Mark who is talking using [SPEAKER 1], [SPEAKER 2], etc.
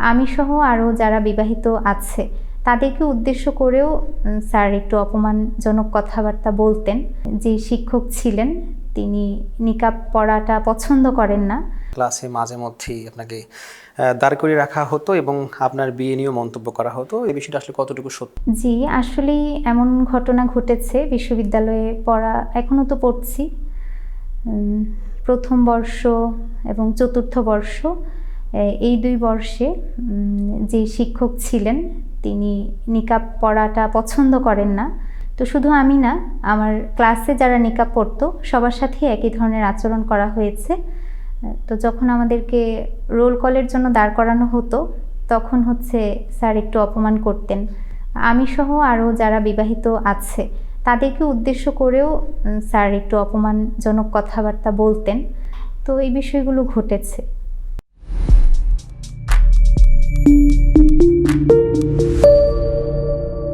[SPEAKER 1] আমি সহ আরও যারা বিবাহিত আছে তাদেরকে উদ্দেশ্য করেও স্যার একটু অপমানজনক কথাবার্তা বলতেন। যে শিক্ষক ছিলেন তিনি নিকাব পরাটা পছন্দ করেন না।
[SPEAKER 2] ক্লাসে মাঝে মধ্যেই আপনাকে দাঁড় করিয়ে রাখা হতো এবং আপনার বিয়ে নিয়েও মন্তব্য করা হতো। এই বিষয়টা আসলে কতটুকু সত্যি?
[SPEAKER 1] জি, আসলেই এমন ঘটনা ঘটেছে। বিশ্ববিদ্যালয়ে পড়া এখনও তো পড়ছি। প্রথম বর্ষ এবং চতুর্থ বর্ষ এই ২ বর্ষে যে শিক্ষক ছিলেন তিনি নিকাব পরাটা পছন্দ করেন না। তো শুধু আমি না, আমার ক্লাসে যারা নিকাব পরতো সবার সাথেই একই ধরনের আচরণ করা হয়েছে। তো যখন আমাদেরকে রোল কলের জন্য দাঁড় করানো হতো তখন স্যার একটু অপমান করতেন। আমি সহ আরও যারা বিবাহিত আছে তাদেরকে উদ্দেশ্য করেও স্যার একটু অপমানজনক কথাবার্তা বলতেন। তো এই বিষয়গুলো ঘটেছে।